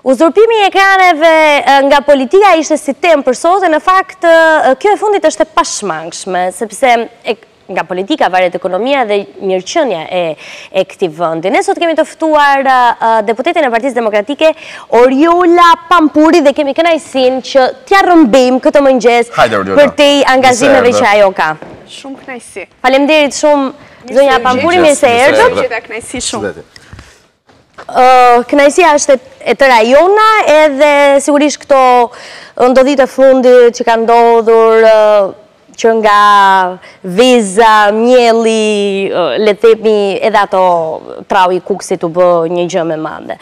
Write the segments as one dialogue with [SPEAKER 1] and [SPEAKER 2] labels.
[SPEAKER 1] Uzurpimi i ekraneve nga politika ishte si temë për sot, e në fakt kjo e fundit është e pashmangshme, sepse nga politika varet ekonomia dhe mirëqenia e këtij vendi. Ne sot kemi të ftuar deputetin e Partisë Demokratike Oriola Pampuri dhe kemi kënaqësinë që t'ja rrëmbejmë këtë mëngjes për te angazhimeve që ajo ka.
[SPEAKER 2] Shumë kënaqësi.
[SPEAKER 1] Faleminderit shumë zonja Pampuri, mirë se erdhët.
[SPEAKER 2] Kënaqësi shumë.
[SPEAKER 1] Kënaqësia është e tëra jona, edhe sigurisht këto ndodhit e fundit që kanë ndodhur që nga viza, mjelli, le të themi edhe ato trau i kuksit u bë një gjë me madhe.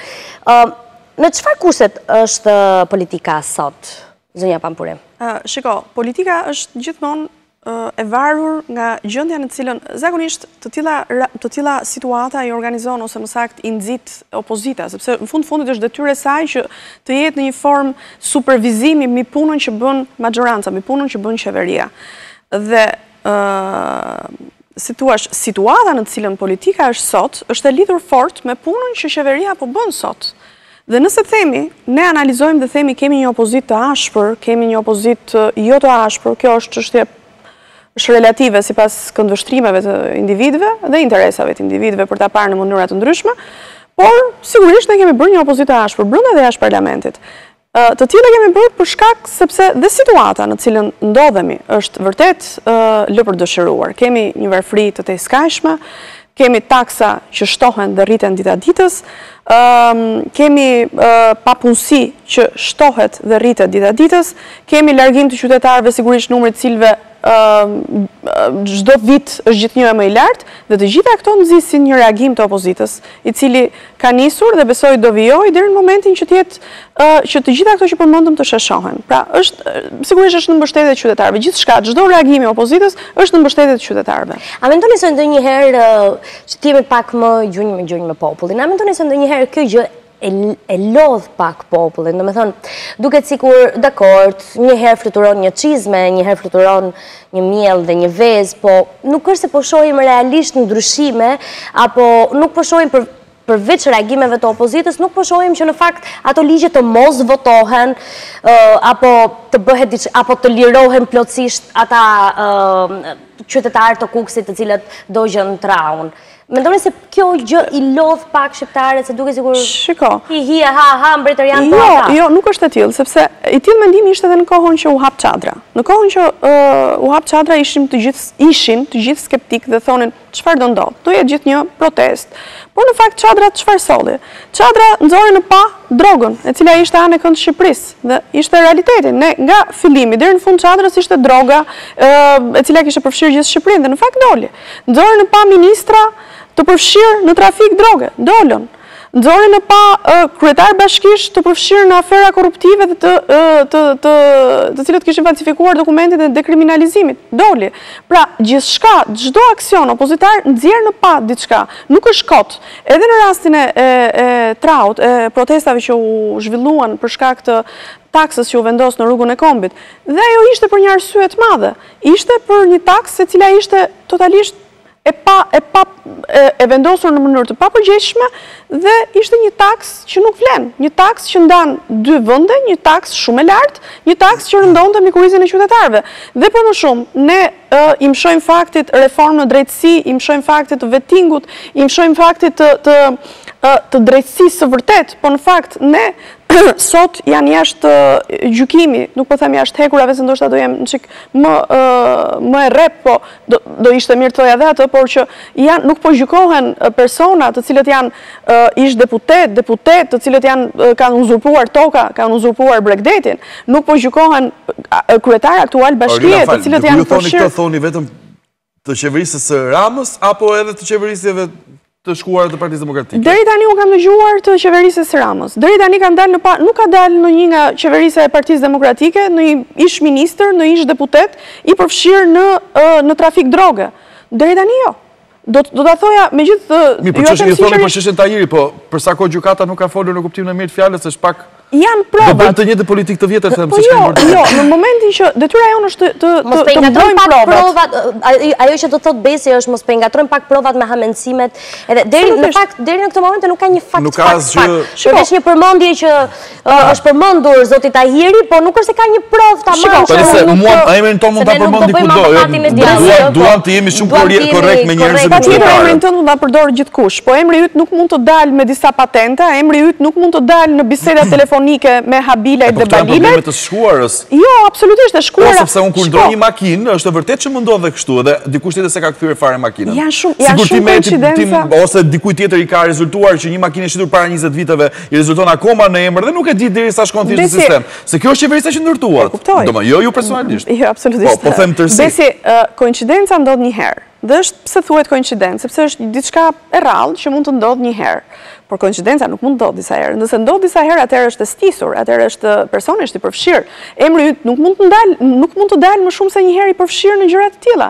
[SPEAKER 1] Në çfarë kushtet është politika sot, zonja Pampuri?
[SPEAKER 2] Shiko, politika është gjithmonë e varur nga gjendja në cilën zakonisht të tilla situata i organizon ose më saktë i nxit opozita, sepse në fundit është detyrë e saj që të jetë në një formë supervizimi mbi punën që bën maxhoranca, mbi punën që bën qeveria. Dhe si thua, situata në të cilën politika është sot është e lidhur fort me punën që qeveria po bën sot. Dhe nëse themi, ne analizojmë dhe themi kemi një opozitë të ashpër, kemi një opozitë jo të ashpër, kjo është çështje është relative sipas këndvështrimeve të individëve dhe interesave të individëve për ta parë në mënyra të ndryshme, por sigurisht ne kemi bërë një opozitë të ashpër brenda dhe jashtë parlamentit. Të tilla kemi bërë për shkak sepse dhe situata në cilën ndodhemi është vërtet lëpërdëshiruar. Kemi një varfëri të tejskajshme, kemi taksa që shtohen dhe rriten dita ditës, kemi papunësi që shtohet dhe rritet dita ditës, kemi largim të qytetarëve, sigurisht numri të cilëve çdo vit është gjithnjë më i lartë, dhe të gjitha këto nxisin një reagim të opozitës, i cili ka nisur dhe besoj do vijojë deri në momentin që që të gjitha këto që përmendëm të sheshohen. Pra, sigurisht është në mbështetje të qytetarëve. Gjithçka, çdo reagim i opozitës është në mbështetje të qytetarëve.
[SPEAKER 1] A mendoni se ndonjëherë që t'jemi pak më gjunjë me popullin? A mendoni se ndonjëherë kjo gjë e lodh pak popullin, do me thonë, duket sikur, dakord, njëherë fluturon një çizme, njëherë fluturon një miell dhe një vezë, po nuk është se po shohim realisht ndryshime, apo nuk po shohim përveç reagimeve të opozitës, nuk po shohim që në fakt ato ligje të mos votohen, apo të bëhet apo të lirohen plotësisht ata qytetarë të kuksit të cilët dogjën traun. Mendoni se kjo gjë i lodh pak shqiptarët, se duke sigur hi ha mbretërian po ata?
[SPEAKER 2] Jo, nuk është e tillë, sepse i tillë mendimi ishte edhe në kohën që u hap çadra. Në kohën që u hap çadra ishin të gjithë skeptik dhe thonin çfarë do ndodh? Do jetë gjithnjë protest. Por në fakt çadra çfarë solli? Çadra nxori në pa drogën, e cila ishte anë e kënd Shqipërisë, dhe ishte realiteti. Ne nga fillimi deri në fund çadrës ishte droga, e cila kishte përfshirë gjithë Shqipërinë, dhe në fakt doli. Nxori në pa ministra të përfshirë në trafik droge, dolën. Nxori në pa kryetar bashkish të përfshirë në afera korruptive të cilët kishin falsifikuar dokumentet e dekriminalizimit, doli. Pra, gjithçka, çdo aksion opozitar nxjerr në pa diçka, nuk është kot. Edhe në rastin e traut, e protestave që u zhvilluan për shkak të taksës që u vendos në rrugën e Kombit, dhe ajo ishte për një arsye të madhe. Ishte për një taksë e cila ishte totalisht e vendosur në mënyrë të papërgjegjshme, dhe ishte një taks që nuk vlen, një taks që ndan dy vende, një taks shumë e lartë, një taks që rëndonte mbi kurrizin e qytetarëve. Dhe për më shumë, ne i mshojmë faktit reformë në drejtësi, i mshojmë faktit të vettingut, i mshojmë faktit të drejtësisë së vërtet, po në fakt ne sot janë jashtë gjykimi, nuk po them jashtë hekurave, se ndoshta do jem një çik më e rrep, po do ishte mirë të thoja edhe atë, por që nuk po gjykohen persona të cilët janë ish deputet, të cilët kanë uzurpuar toka, kanë uzurpuar Bregdetin, nuk po gjykohen kryetar aktual bashkie, të cilët janë
[SPEAKER 3] përfshirë. Ju thoni vetëm të qeverisë së Ramës apo edhe të qeverisjeve të shkuar të Partisë Demokratike?
[SPEAKER 2] Deri tani u kam dëgjuar të qeverisë së Ramës. Deri tani kanë dalë nuk ka dalë në një nga qeverisja e Partisë Demokratike, në një ish ministër, në ish deputet, i përfshirë në trafik droge. Deri tani jo. Do ta thoja me gjithë...
[SPEAKER 3] Mi, për çështën e thoni për çështën Tahiri, po përsa kohë gjykata nuk ka folur në kuptimin e mirë të fjalës, është pak
[SPEAKER 2] janë
[SPEAKER 3] Do
[SPEAKER 2] provat.
[SPEAKER 3] bëjmë të njëjtë politikë të vjetër, them
[SPEAKER 2] Po
[SPEAKER 3] siç kemi bërë.
[SPEAKER 2] jo, në momentin që detyra jonë është të mbrojmë provat.
[SPEAKER 1] Ajo që do të thotë Besi është mos pengatrojmë pak provat me hamendësimet. Edhe deri në këtë moment nuk ka një fakt. Përveç një përmendje që është përmendur zoti Tahiri, po nuk është se ka një provë tamam.
[SPEAKER 3] Po mua emrin tonë mund ta përmendi kudo. Duam të jemi shumë korrekt me njerëzit.
[SPEAKER 2] Patjetër emrin tonë mund ta përdor gjithkush, po emri yt nuk mund të dalë me disa patenta, emri yt nuk mund të dalë në biseda telefonike me Habilet dhe Balilet.
[SPEAKER 3] Po këto janë probleme të shkuarës.
[SPEAKER 2] Jo, absolutisht e shkuara.
[SPEAKER 3] Sepse unë kur ndoj një makinë, është e vërtetë që më ndodhe kështu, dhe dikush tjetër se ka kthyer fare makinën.
[SPEAKER 2] Janë shumë koincidenca.
[SPEAKER 3] Ose dikujt tjetër i ka rezultuar që një makinë e shitur para 20 viteve i rezulton akoma në emër dhe nuk e di derisa shkon thjesht në sistem. Se kjo është qeverisja që ndërtuat. Domethënë, jo ju personalisht.
[SPEAKER 2] Jo, absolutisht.
[SPEAKER 3] Po them tërësi.
[SPEAKER 2] Besi, koincidenca ndodh një herë. Dhe është pse thuhet koincidencë, sepse është diçka e rrallë që mund të ndodhë një herë. Por koincidenca nuk mund të ndodhë disa herë. Nëse ndodhë disa herë, atëherë është e stisur, atëherë është personisht i përfshirë. Emri yt nuk mund të dalë më shumë se një herë i përfshirë në gjëra të tilla.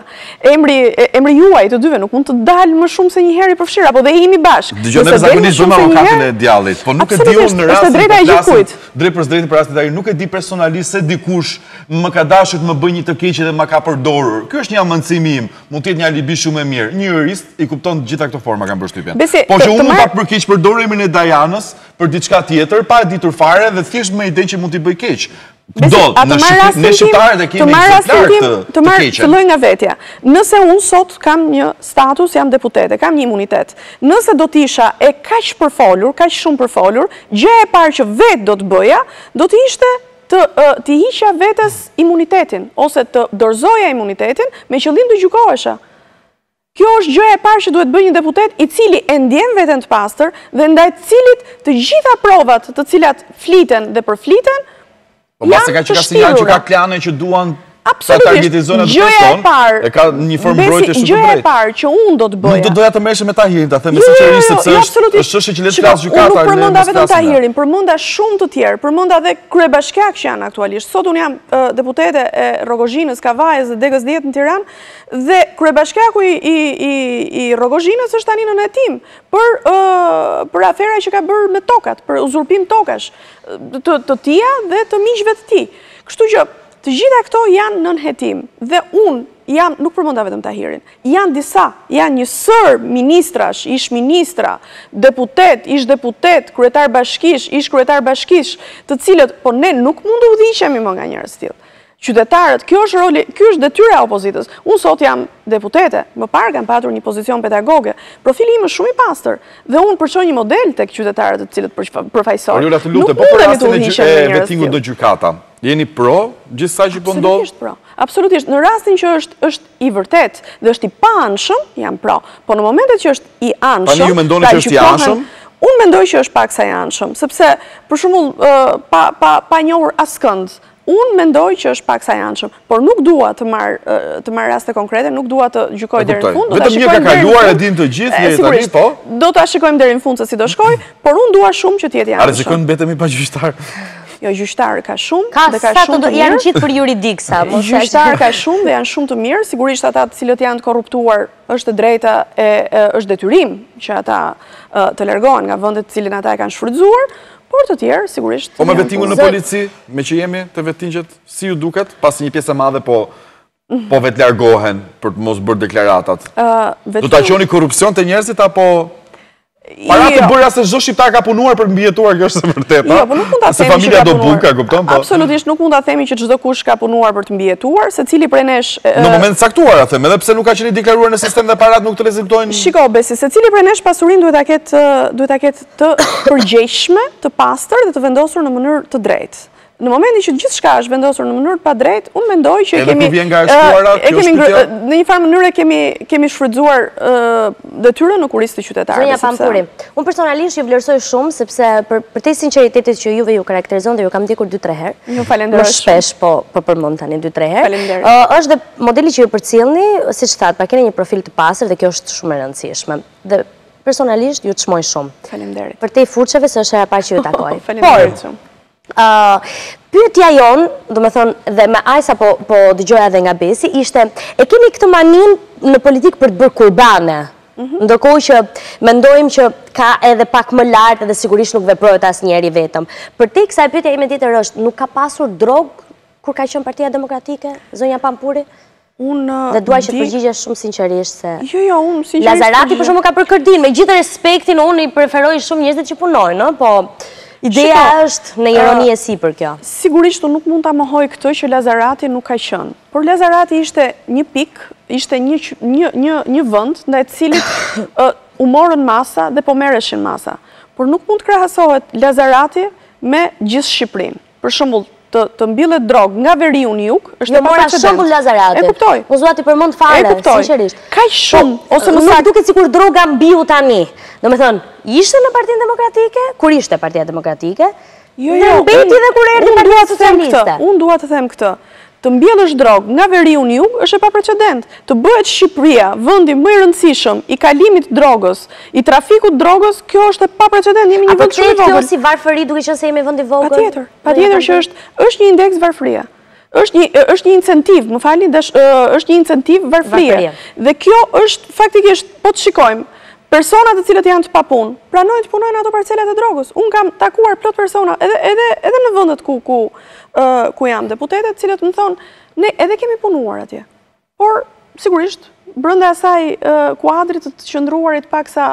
[SPEAKER 2] Emri juaj të dyve nuk mund të dalë më shumë se një herë i përfshirë, apo dhe jemi bashkë.
[SPEAKER 3] Dëgjoj, ne zakonisht bëjmë avokatën e djallit, po nuk e di unë në rastin drejt për drejt për rastin e nuk e di personalisht se dikush më ka dashur të më bëjë një të keq dhe më ka përdorur. Ky është një amëndësimi im, mund të jetë një alibi shumë e mirë. Një jurist i kupton të gjitha këto forma kanë përshtypjen. Po që unë mund ta përkeq përdor emrin e Dajanës për diçka tjetër, pa e ditur fare dhe thjesht me idenë që mund t'i bëj keq. Ne shqiptarët e kemi të keqen.
[SPEAKER 2] Filloj nga vetja. Nëse unë sot kam një status, jam deputete, kam një imunitet. Nëse do t'isha e kaq përfolur, kaq shumë përfolur, gjë e parë që vetë do të bëja, do të ishte të hiqja vetes imunitetin, ose të dorëzoja imunitetin me qëllim të gjykohesha. Kjo është gjëja e parë që duhet bëjë një deputet i cili e ndjen veten të pastër dhe ndaj të cilit të gjitha provat të cilat fliten dhe përfliten janë të shtirura.
[SPEAKER 3] Që ka klane që duan
[SPEAKER 2] absolutisht, gjëja e parë,
[SPEAKER 3] e ka një formë mbrojtje shumë të drejtë.
[SPEAKER 2] Gjëja e parë që unë do të bëja.
[SPEAKER 3] Nuk do doja të merresha me Tahirin, ta them me sinqerisht sepse është çështje që le të flas gjykata.
[SPEAKER 2] Unë përmenda vetëm Tahirin, përmenda shumë të tjerë, përmenda edhe kryebashkiak që janë aktualisht. Sot unë jam deputete e Rrogozhinës, Kavajës dhe Degës 10 në Tiranë dhe kryebashkiaku i Rrogozhinës është tani në hetim për afera që ka bërë me tokat, për uzurpim tokash të tija dhe të miqve të tij. Kështu që të gjitha këto janë nën hetim dhe unë nuk përmenda vetëm Tahirin, janë një sër ministrash, ish ministra, deputet, ish deputet, kryetar bashkish, ish kryetar bashkish, të cilët, po ne nuk mund të udhëhiqemi më nga njerëz tillë. Qytetarët, ky është detyra e opozitës. Unë sot jam deputete, më parë kam patur një pozicion pedagoge, profili im është shumë i pastër dhe unë përçoj një model tek qytetarët të cilët përfaqësoj.
[SPEAKER 3] Nuk po për rastin e vettingut do gjykata. Jeni pro gjithsaj që po ndodh?
[SPEAKER 2] Absolutisht pro. Absolutisht. Në rastin që është i vërtet dhe është i pa-anshëm, jam pro. Po në momentet që është i anshëm,
[SPEAKER 3] tani ju mendoni që është i anshëm?
[SPEAKER 2] Unë mendoj që është pak sa i anshëm, sepse për shembull pa njohur askënd, unë mendoj që është pak sa i anshëm, por nuk dua të marr raste konkrete, nuk dua të gjykoj deri në fund.
[SPEAKER 3] Vetëm një ka kaluar e din të gjithë tani, po.
[SPEAKER 2] Do ta shikojmë deri në fund se si do shkoj, por unë dua shumë që të jetë i anshëm.
[SPEAKER 3] A rrezikon mbetemi pa gjyqtar?
[SPEAKER 2] Jo, gjyqtarë ka shumë
[SPEAKER 1] dhe ka shumë të mirë. Janë gjithë për juridik sa.
[SPEAKER 2] Gjyqtarë ka shumë dhe janë shumë të mirë. Sigurisht ata të cilët janë të korruptuar është e drejta është detyrim që ata të largohen nga vendet të cilin ata e kanë shfrytzuar, por të tjerë sigurisht.
[SPEAKER 3] Po me vettingun në polici, me që jemi të vettingjet, si ju duket, pasi një pjesë e madhe po vetë largohen për të mos bërë deklaratat. Do ta qoni korrupsion te njerëzit apo para të bëra se çdo shqiptar ka punuar për mbijetuar, kjo është e vërtetë.
[SPEAKER 2] Jo, po nuk mund ta themi
[SPEAKER 3] se familja do buka, kupton?
[SPEAKER 2] Absolutisht nuk mund ta themi që çdo kush ka punuar për të mbijetuar, secili prej nesh
[SPEAKER 3] në moment caktuar, them, edhe pse nuk ka qenë deklaruar në sistem dhe parat nuk të rezultojnë.
[SPEAKER 2] Shiko, Besi, secili prej nesh pasurinë duhet ta ketë të përgjegjshme, të pastër dhe të vendosur në mënyrë të drejtë. Në momentin që gjithçka është vendosur në mënyrë pa drejtë, unë mendoj që
[SPEAKER 3] kemi
[SPEAKER 2] në një farë mënyrë kemi shfrytzuar detyrën në kurriz të qytetarëve.
[SPEAKER 1] Zonja Pampuri, unë personalisht ju vlerësoj shumë sepse për te sinqeritetit që juve ju karakterizon dhe ju kam ndjekur 2-3 herë.
[SPEAKER 2] Ju falenderoj.
[SPEAKER 1] Më shpesh po përmend tani 2-3 herë.
[SPEAKER 2] Faleminderit.
[SPEAKER 1] Është dhe modeli që ju përcjellni, siç thatë, keni një profil të pastër dhe kjo është shumë e rëndësishme. Dhe personalisht ju çmoj shumë.
[SPEAKER 2] Faleminderit.
[SPEAKER 1] Për te fuçeve se është hera parë që ju takoj.
[SPEAKER 2] Faleminderit shumë.
[SPEAKER 1] Pyetja jonë, do me thonë, dhe me ajsa po dëgjoja dhe nga Besi, ishte, e kemi këtë manin në politikë për të bërë kurbane. Ndërkohë që mendojmë që ka edhe pak më lartë dhe sigurisht nuk veprohet asnjëri vetëm. Për te kësaj pyetja ime tjetër është, nuk ka pasur drogë kur ka qenë Partia Demokratike, zonja Pampuri? Dhe duaj që përgjigjesh shumë sinqerisht se...
[SPEAKER 2] Jo, unë sinqerisht...
[SPEAKER 1] Lazarati për shumë ka përkërdin, me gjithë respektin unë i preferoj shumë njerëzit që punojnë, po ideja është në ironi e si për kjo.
[SPEAKER 2] Sigurisht unë nuk mund ta mohoj këtë që Lazarati nuk ka qenë. Por Lazarati ishte një pikë, ishte një vend ndaj cilit u morën masa dhe po merreshin masa. Por nuk mund të krahasohet Lazarati me gjithë Shqipërinë. Për shembull, të mbillet drogë nga Veriu në jug, është e
[SPEAKER 1] mora shembull Lazarati.
[SPEAKER 2] E kuptoj.
[SPEAKER 1] Po zua ti përmend fare, sinqerisht.
[SPEAKER 2] Kaq shumë ose
[SPEAKER 1] nuk duket sikur droga mbiu tani. Domethënë, ishte në Partinë Demokratike, kur ishte Partia Demokratike?
[SPEAKER 2] Jo,
[SPEAKER 1] mbeti dhe kur erdhi Partia Socialiste.
[SPEAKER 2] Unë dua të them këtë. Të mbjellësh drogë nga Veriu në jug është e paprecedent. Të bëhet Shqipëria vendi më i rëndësishëm i kalimit drogës, i trafikut drogës, kjo është e paprecedent. Jemi një vend shumë i vogël.
[SPEAKER 1] Kjo si varfëri duke qenë se jemi vend i vogël.
[SPEAKER 2] Patjetër që është një indeks varfëria. Është një incentiv, më falni, është një incentiv varfëria. Dhe kjo është faktikisht, po të shikojmë, personat të cilët janë të papunë, pranojnë të punojnë ato parcelat e drogës. Unë kam takuar plot persona, edhe në vendet ku jam deputetet, cilët më thonë, ne edhe kemi punuar atje. Por, sigurisht, brenda asaj kuadrit të qëndruarit paksa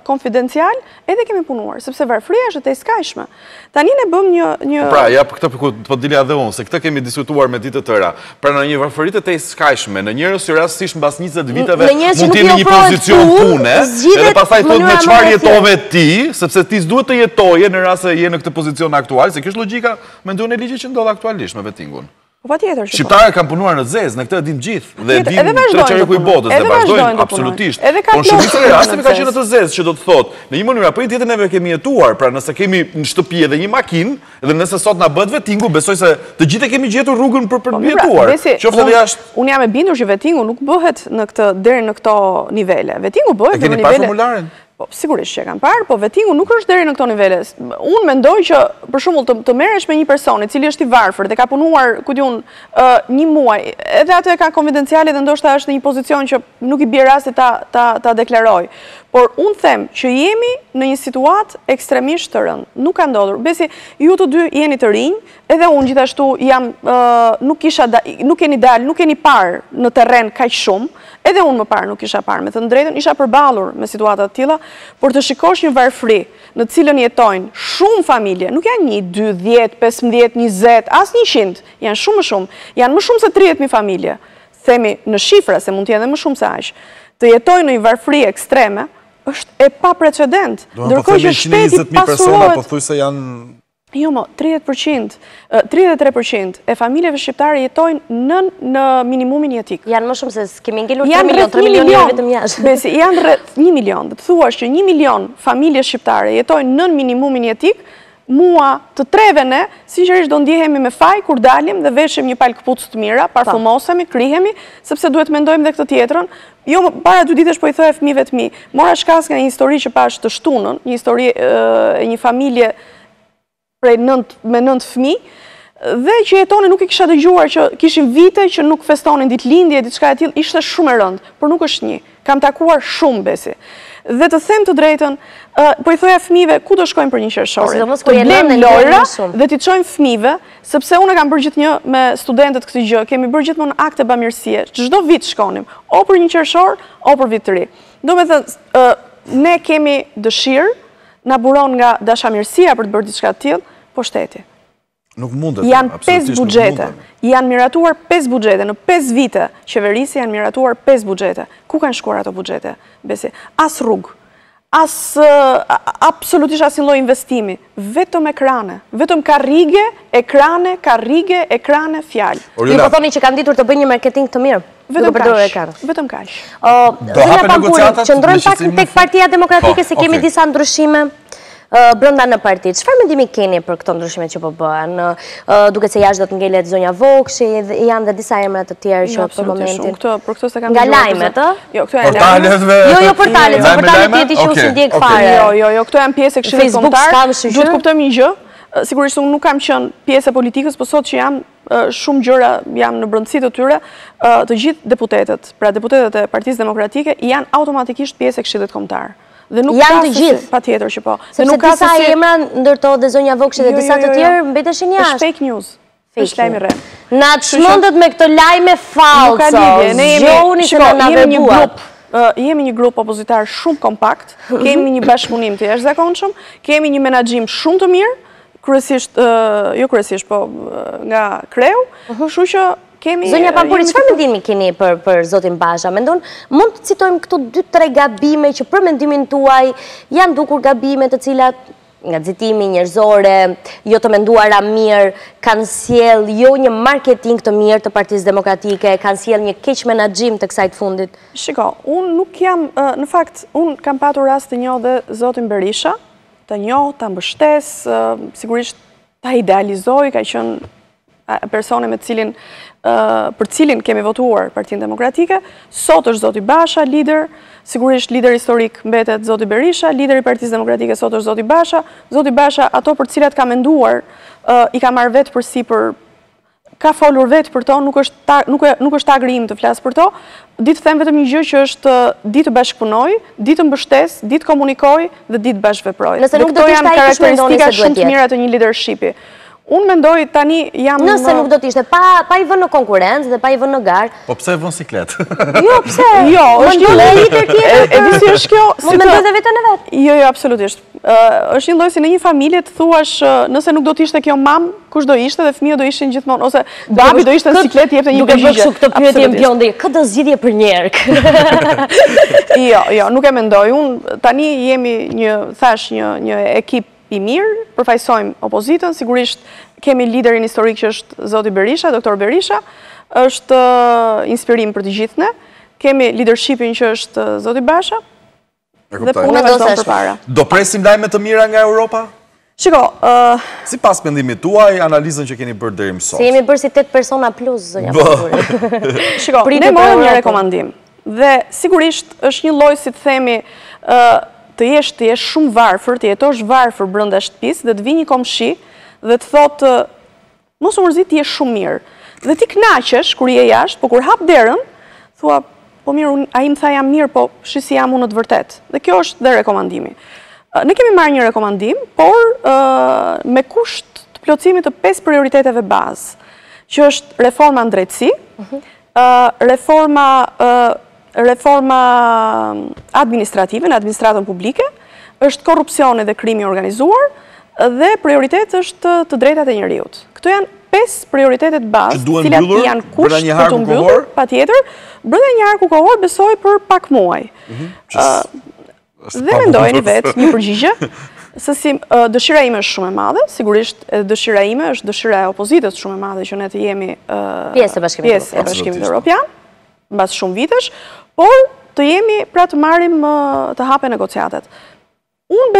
[SPEAKER 2] konfidencial, edhe kemi punuar, sepse varfëria është e skajshme. Tani ne bëm një...
[SPEAKER 3] Pra, ja, për këtë po dilja dhe unë, se këtë kemi diskutuar me ditë të tëra. Pra, në një varfërit e skajshme, në njërës që rastësisht mbas 20 viteve, mund t'jemi një pozicion pune, edhe pastaj thot me çfarë jetove ti, sepse ti s'duhet të jetoje në rast se je në këtë pozicion aktual, se kjo është logjika, mendon e ligjit që ndodh aktualisht me vettingun. Shqiptarët kanë punuar në zezë, në këtë e dim gjithë, dhe e dim treqariku i botës, dhe vazhdojnë absolutisht. Por shumica e rasteve ka qenë në të zezë, që do të thotë, në një mënyrë apo tjetër neve kemi jetuar, pra nëse kemi në shtëpi edhe një makinë, dhe nëse sot na bëhet vettingu, besoj se të gjithë kemi gjetur rrugën për jetuar. Qoftë edhe jashtë.
[SPEAKER 2] Unë jam e bindur që vettingu nuk bëhet deri në këto nivele. Vettingu bëhet në nivele. Sigurisht që e kam parë, po vettingu nuk është deri në këto nivele. Unë mendoj që, për shembull, të merresh me një person i cili është i varfër dhe ka punuar, ku diun, një muaj, edhe atë e ka konfidenciale dhe ndoshta është në një pozicion që nuk i bie rasti ta deklaroj. Por unë them që jemi në një situatë ekstremisht të rëndë. Nuk ka ndodhur. Besi, ju të dy jeni të rinj, edhe unë gjithashtu jam, nuk keni dalë, nuk keni parë në terren kaq shumë, edhe unë më parë nuk isha parë. Me të drejtën, isha përballur me situata të tilla, por të shikosh një varfëri në cilën jetojnë shumë familje, nuk janë 1, 2, 10, 15, 20, as 100, janë shumë më shumë. Janë më shumë se 30.000 familje. Themi në shifra, se mund të jenë më shumë se aq. Të jetojnë në një varfëri ekstreme, është e pa precedent.
[SPEAKER 3] Ndërkohë që shteti pasurohet... 120.000 persona, po thuj se janë...
[SPEAKER 2] Jo, 30%, 33% e familjeve shqiptare jetojnë në minimumin jetik.
[SPEAKER 1] Janë më shumë se kemi ngelur 3 milion, 3 milion janë vetëm jashtë.
[SPEAKER 2] Besi, janë rreth 1 milion. Dhe të thuash që 1 milion familje shqiptare jetojnë në minimumin jetik, mua të treve ne, sinqerisht do ndjehemi me faj kur dalim dhe veshim një palë këpucë të mira, parfumosemi, krihemi, sepse duhet mendojmë dhe këtë tjetrën. Jo, para 2 ditësh po i thoja fëmijëve të mi, mora shkas nga një histori që pash të shtunën, një histori e një familje prej me 9 fëmijë, dhe që jetone nuk i kisha dëgjuar që kishin vite që nuk festonin ditëlindje, diçka e tillë, ishte shumë e rëndë, por nuk është një. Kam takuar shumë, Besi. Dhe të them të drejtën, po i thoja fëmijëve ku do shkojmë për një qershore. Të blejmë lojra dhe t'i çojmë fëmijëve, sepse unë kam bërë gjithnjë me studentët këtë gjë, kemi bërë gjithmonë akte bamirësie. Çdo vit shkonim, o për një qershor, o për vit të ri. Domethënë, ne kemi dëshirë, na buron nga dashamirësia për të bërë diçka të tillë, po shteti.
[SPEAKER 3] Nuk mundet.
[SPEAKER 2] Janë 5 buxhete. Janë miratuar 5 buxhete. Në 5 vite qeverisë janë miratuar 5 buxhete. Ku kanë shkuar ato buxhete? Besi, as rrugë, absolutisht asnjë lloj investimi, vetëm ekrane, vetëm karrige, ekrane, fjalë.
[SPEAKER 1] Ju po thoni që kanë ditur të bëjnë një marketing të mirë.
[SPEAKER 2] Vetëm kaq.
[SPEAKER 1] Zonja Pampuri, qëndrojmë pak tek Partia Demokratike se kemi disa ndryshime brenda në parti. Çfarë mendimi keni për këto ndryshime që po bëhen? Duket se jashtë do të ngelet zonja Vokshi, janë dhe disa emra të tjerë që për momentin.
[SPEAKER 2] Për këto se kam
[SPEAKER 1] nga lajmet, ë?
[SPEAKER 2] Jo, këto janë
[SPEAKER 3] portaletve.
[SPEAKER 1] Jo, portalet, portalet tjetër që unë si ndjek fare.
[SPEAKER 2] Jo, këto janë pjesë e këshillit kombëtar. Duhet kuptojmë një gjë. Sigurisht unë nuk kam qenë pjesë e politikës, por sot që jam shumë gjëra jam në brëndësi të tyre, të gjithë deputetet, pra deputetet e Partisë Demokratike, janë automatikisht pjesë e Këshillit Kombëtar.
[SPEAKER 1] Janë të gjithë?
[SPEAKER 2] Pa tjetër që po.
[SPEAKER 1] Sepse disa emra, ndërto dhe zonja Vokshi dhe disa të tjerë, mbeteshin jashtë.
[SPEAKER 2] Është fake news. Është lajmi rrem.
[SPEAKER 1] Na të shmëndet me këto lajme falso, zgjoni se na verbuat.
[SPEAKER 2] Jemi një grup opozitar shumë kompakt, kemi një bashkëpunim të jashtëzakonshëm, kemi një menaxhim shumë të mirë, jo kryesisht, po nga kreu, kështu që kemi...
[SPEAKER 1] Zonja Pampuri, çfarë mendimi keni për zotin Basha? Mendon, mund të citojmë këtu 2-3 gabime që për mendimin tuaj janë dukur gabime të cilat nga nxitimi njerëzore, jo të menduara mirë, kanë sjell jo një marketing të mirë të Partisë Demokratike, kanë sjell një keq menaxhim të kësaj të fundit.
[SPEAKER 2] Shiko, unë nuk jam, në fakt, unë kam patur rast të njoh dhe zotin Berisha, të njoh, të mbështes, sigurisht ta idealizoj, ka qenë persone për cilin kemi votuar Partinë Demokratike, sot është zoti Basha, lider, sigurisht lider historik mbetet zoti Berisha, lider i Partisë Demokratike sot është zoti Basha. Zoti Basha, ato për cilat ka menduar, i ka marrë vetë për si për, ka folur vetë për to, nuk është agrim të flasë për to, ditë them vetëm një gjë që është ditë të bashkëpunoj, ditë të mbështes, ditë komunikoj dhe ditë bashkëveproj.
[SPEAKER 1] Nëse nuk do të ishte ai kush mendoni se duhet
[SPEAKER 2] shumë të mira të një leadershipi. Unë mendoj tani jam...
[SPEAKER 1] Nëse nuk do t'ishte, pa i vënë në konkurencë dhe pa i vënë në garë...
[SPEAKER 3] Po pse vënë siklet?
[SPEAKER 1] Jo, pse?
[SPEAKER 2] Jo, është një lloj tjetër. E di si është kjo?
[SPEAKER 1] Mund mendoj dhe vetën e vet.
[SPEAKER 2] Jo, absolutisht. Është një lloj si në një familje të thuash, nëse nuk do t'ishte kjo mamë, kush do ishte dhe fëmijët do ishin gjithmonë, ose babi do ishte në siklet, jepte një përgjigje.
[SPEAKER 1] Duke bërë këtë pyetje mbjondi, këtë zgjidhje për njerëk.
[SPEAKER 2] Jo, nuk e mendoj. Unë tani jemi një ekip i mirë, përfaqësojmë opozitën, sigurisht kemi liderin historik që është zoti Berisha, doktor Berisha, është inspirim për të gjithë ne, kemi leadershipin që është zoti Basha, dhe puna vazhdon përpara.
[SPEAKER 3] Do presim lajme të mira nga Europa?
[SPEAKER 2] Shiko,
[SPEAKER 3] sipas mendimit tuaj, analizën që keni bërë deri më sot.
[SPEAKER 1] Se jemi bërë si 8 persona plus, zonja Pampuri.
[SPEAKER 2] Shiko, ne morëm një rekomandim, dhe sigurisht është një lloj, si të themi, të jesh shumë varfër, të jetosh varfër brenda shtëpisë dhe të vi një komshi dhe të thotë mos u mërzit, ti je shumë mirë. Dhe ti kënaqesh kur je jashtë, po kur hap derën, thua, po mirë, ai më tha jam mirë, po shisi jam unë të vërtet. Dhe kjo është dhe rekomandimi. Ne kemi marrë një rekomandim, por me kusht të plotësimit të 5 prioriteteve bazë, që është reforma në drejtësi, reforma administrative në administratën publike, është korrupsioni dhe krimi organizuar, dhe prioritet është të drejtat e njerëzit. Këto janë 5 prioritetet bazë, cilat janë kusht për të mbyllur, patjetër, brenda një harku kohor besoj për pak muaj. Dhe mendojeni vetë një përgjigje, se si dëshira ime është shumë e madhe, sigurisht dëshira ime është dëshira e opozitës shumë e madhe që ne të jemi
[SPEAKER 1] pjesë e
[SPEAKER 2] Bashkimit Evropian, mbas shumë vitesh, por të jemi pra të marrim të hapen negociatet. Unë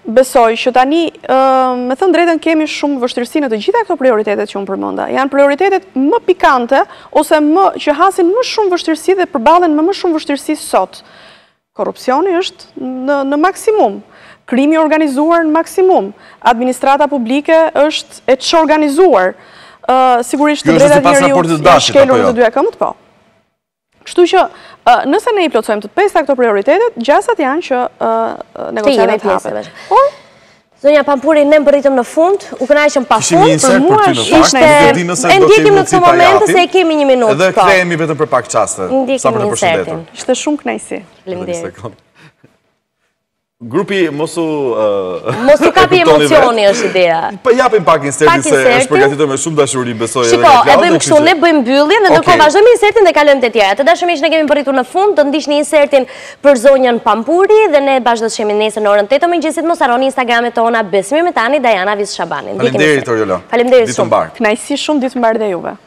[SPEAKER 2] besoj që tani, me thënë drejtën, kemi shumë vështirësi në të gjitha këto prioritetet që unë përmenda. Janë prioritetet më pikante, ose që hasin më shumë vështirësi dhe përballen me më shumë vështirësi sot. Korrupsioni është në maksimum, krimi organizuar në maksimum, administrata publike është e çorganizuar, sigurisht të drejtat njerëzit janë shkelur në të dyja këmbët, po. Kështu që, nëse ne i plotësojmë të 5 këto prioritetet, gjasat janë që negociatet hapet.
[SPEAKER 1] Zonja Pampuri, ne mbërritëm në fund, u kënaqëm pa fund,
[SPEAKER 3] për mua ishte
[SPEAKER 1] e ndjekim në këtë moment se e kemi një minutë.
[SPEAKER 3] Edhe kthehemi vetëm për pak çaste. Sa për të përshëndetur.
[SPEAKER 2] Ishte shumë kënaqësi.
[SPEAKER 1] Faleminderit.
[SPEAKER 3] Grupi mosu
[SPEAKER 1] kapi emocioni është ideja.
[SPEAKER 3] Po japim pak insertin se është përgatitur me shumë dashuri, besoj edhe
[SPEAKER 1] Shiko, e bëjmë kështu, ne bëjmë mbylljen dhe ndërkohë vazhdojmë insertin dhe kalojmë te tjera. Të dashur miq, ne kemi mbërritur në fund, të ndiqni insertin për zonjën Pampuri dhe ne bashkë do të shihemi nesër në orën 8 të mëngjesit. Mos harroni Instagramet tona Besmir me tani Dajana Vis Shabani.
[SPEAKER 3] Faleminderit Oriola.
[SPEAKER 1] Faleminderit shumë.
[SPEAKER 2] Kënaqësi shumë, ditë mbar dhe juve.